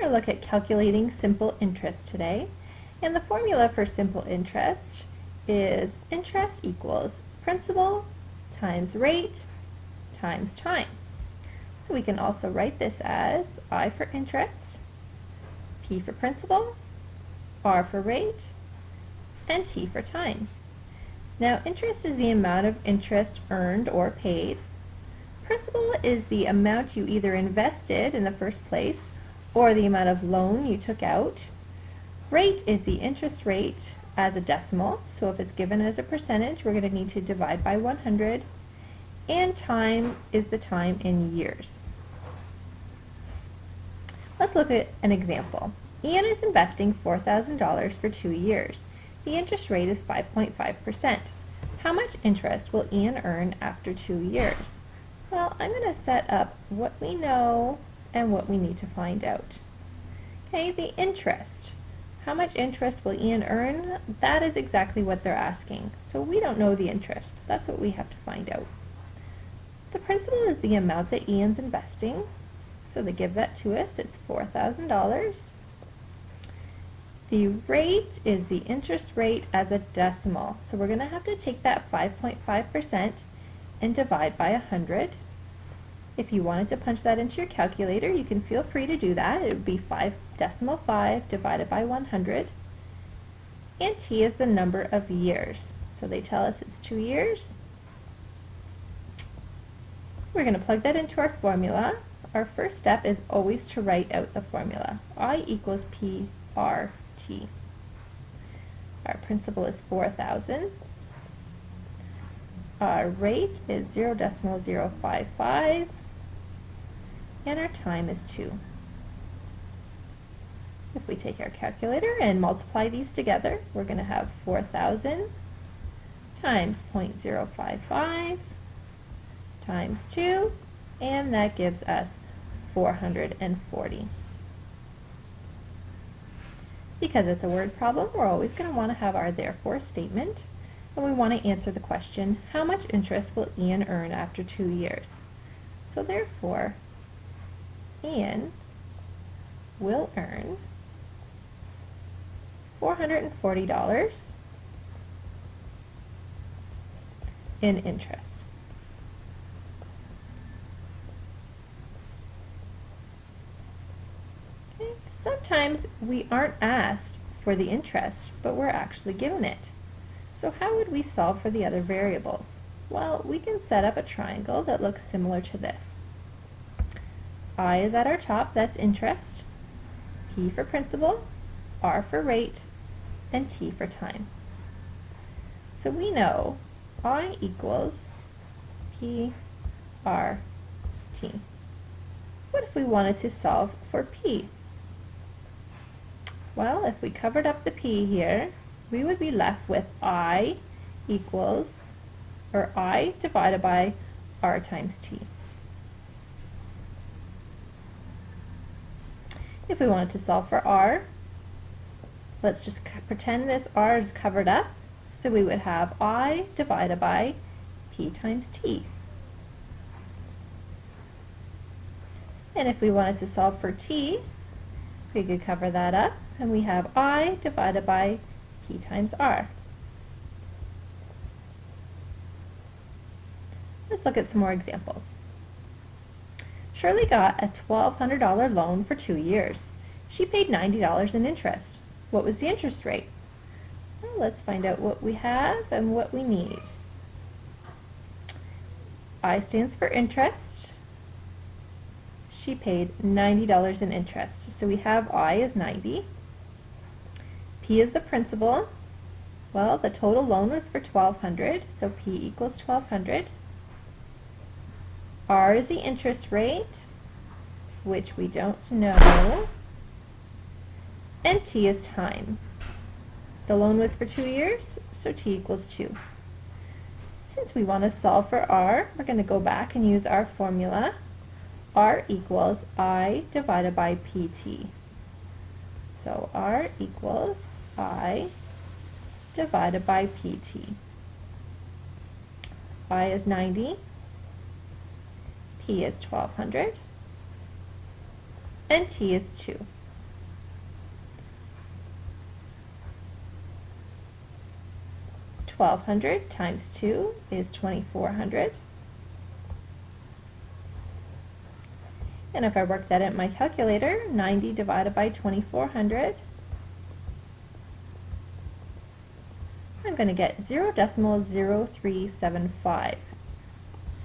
We're going to look at calculating simple interest today. And the formula for simple interest is interest equals principal times rate times time. So we can also write this as I for interest, P for principal, R for rate, and T for time. Now, interest is the amount of interest earned or paid. Principal is the amount you either invested in the first place or the amount of loan you took out. Rate is the interest rate as a decimal, so if it's given as a percentage, we're going to need to divide by 100. And time is the time in years. Let's look at an example. Ian is investing $4,000 for 2 years. The interest rate is 5.5%. How much interest will Ian earn after 2 years? Well, I'm going to set up what we know and what we need to find out. Okay, the interest. How much interest will Ian earn? That is exactly what they're asking. So we don't know the interest. That's what we have to find out. The principal is the amount that Ian's investing. So they give that to us. It's $4,000. The rate is the interest rate as a decimal. So we're going to have to take that 5.5% and divide by 100. If you wanted to punch that into your calculator, you can feel free to do that. It would be 5.5 divided by 100. And T is the number of years. So they tell us it's 2 years. We're going to plug that into our formula. Our first step is always to write out the formula. I equals PRT. Our principal is 4,000. Our rate is 0.055. And our time is 2. If we take our calculator and multiply these together, we're going to have 4,000 times 0.055 times 2, and that gives us 440. Because it's a word problem, we're always going to want to have our therefore statement, and we want to answer the question, how much interest will Ian earn after 2 years? So therefore, Ian will earn $440 in interest. Okay. Sometimes we aren't asked for the interest, but we're actually given it. So how would we solve for the other variables? Well, we can set up a triangle that looks similar to this. I is at our top, that's interest, P for principal, R for rate, and T for time. So we know I equals P, R, T. What if we wanted to solve for P? Well, if we covered up the P here, we would be left with I equals, or I divided by R times T. If we wanted to solve for R, let's just pretend this R is covered up. So we would have I divided by P times T. And if we wanted to solve for T, we could cover that up, and we have I divided by P times R. Let's look at some more examples. Shirley got a $1,200 loan for 2 years. She paid $90 in interest. What was the interest rate? Well, let's find out what we have and what we need. I stands for interest. She paid $90 in interest. So we have I is 90. P is the principal. Well, the total loan was for $1,200, so P equals $1,200. R is the interest rate, which we don't know, and T is time. The loan was for 2 years, so T equals 2. Since we want to solve for R, we're going to go back and use our formula. R equals I divided by PT. So R equals I divided by PT. I is 90. P is 1,200, and T is 2. 1200 times 2 is 2400. And if I work that in my calculator, 90 divided by 2400, I'm going to get 0.0375.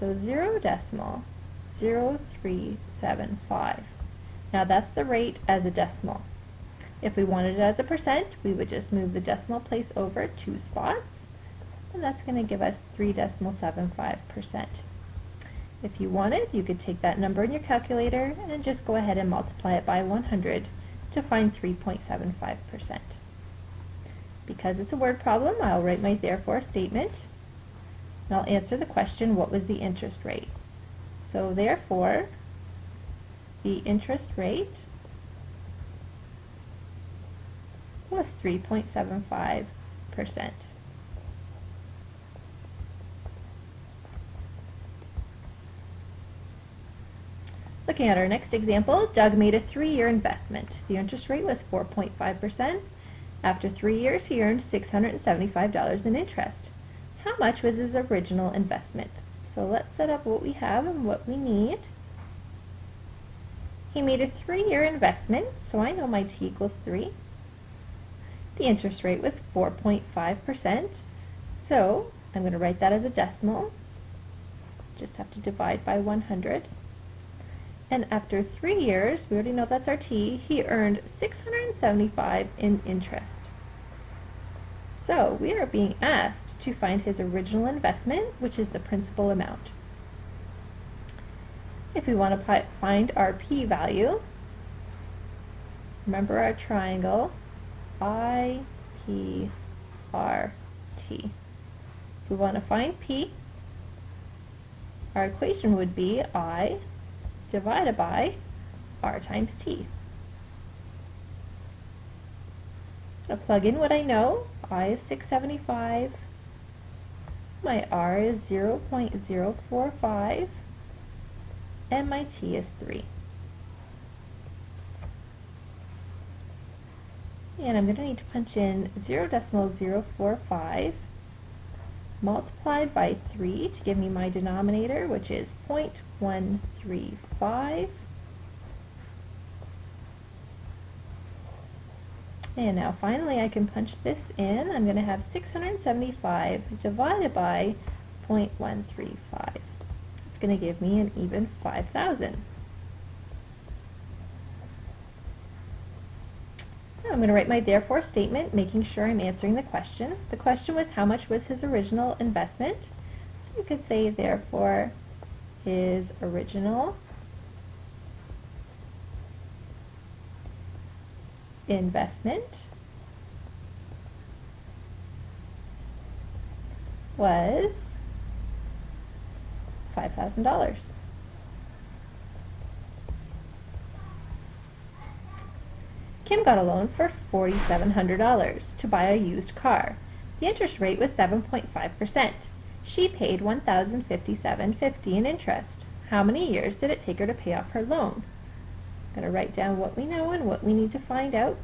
So 0.0375. Now that's the rate as a decimal. If we wanted it as a percent, we would just move the decimal place over 2 spots, and that's going to give us 3.75%. If you wanted, you could take that number in your calculator and just go ahead and multiply it by 100 to find 3.75%. Because it's a word problem, I'll write my therefore statement, and I'll answer the question, what was the interest rate? So therefore, the interest rate was 3.75%. Looking at our next example, Doug made a 3-year investment. The interest rate was 4.5%. After 3 years, he earned $675 in interest. How much was his original investment? So let's set up what we have and what we need. He made a 3-year investment, so I know my t equals 3. The interest rate was 4.5%, so I'm going to write that as a decimal. Just have to divide by 100. And after 3 years, we already know that's our t, he earned $675 in interest. So we are being asked to find his original investment, which is the principal amount. If we want to find our p value, remember our triangle, I, P, R, T. If we want to find p, our equation would be I divided by R times T. I'm going to plug in what I know. I is 675, my R is 0.045, and my T is 3. And I'm going to need to punch in 0.045 multiplied by 3 to give me my denominator, which is 0.135. And now finally I can punch this in. I'm going to have 675 divided by 0.135. It's going to give me an even 5,000. So I'm going to write my therefore statement, making sure I'm answering the question. The question was, how much was his original investment? So you could say, therefore, his original investment was $5,000. Kim got a loan for $4,700 to buy a used car. The interest rate was 7.5%. She paid $1,057.50 in interest. How many years did it take her to pay off her loan? I'm going to write down what we know and what we need to find out.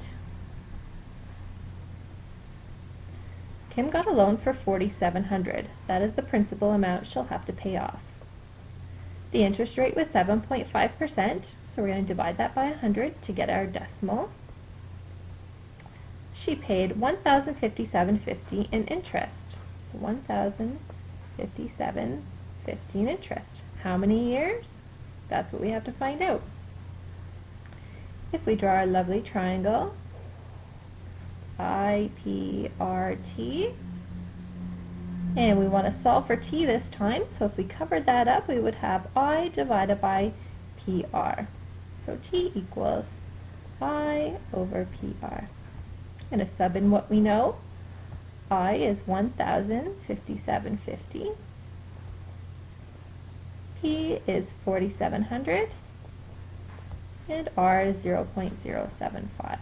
Kim got a loan for $4,700. That is the principal amount she'll have to pay off. The interest rate was 7.5%, so we're going to divide that by 100 to get our decimal. She paid $1,057.50 in interest. So $1,057.50 in interest. How many years? That's what we have to find out. If we draw our lovely triangle, I, P, R, T, and we want to solve for t this time, so if we covered that up, we would have I divided by PR. So t equals I over PR. I'm going to sub in what we know. I is 1,057.50. P is 4,700. And R is 0.075.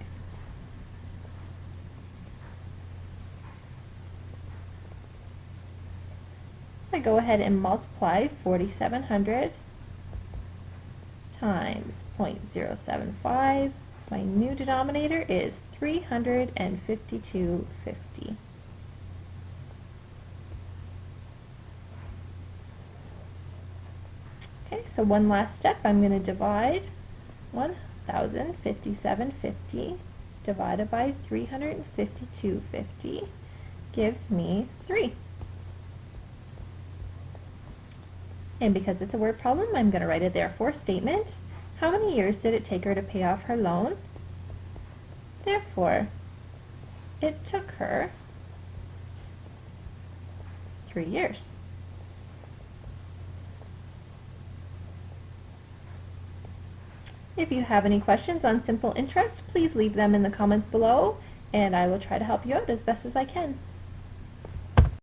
I go ahead and multiply 4,700 times 0.075. My new denominator is 352.50. So one last step, I'm going to divide 1,057.50 divided by 352.50 gives me 3. And because it's a word problem, I'm going to write a therefore statement. How many years did it take her to pay off her loan? Therefore, it took her 3 years. If you have any questions on simple interest, please leave them in the comments below, and I will try to help you out as best as I can.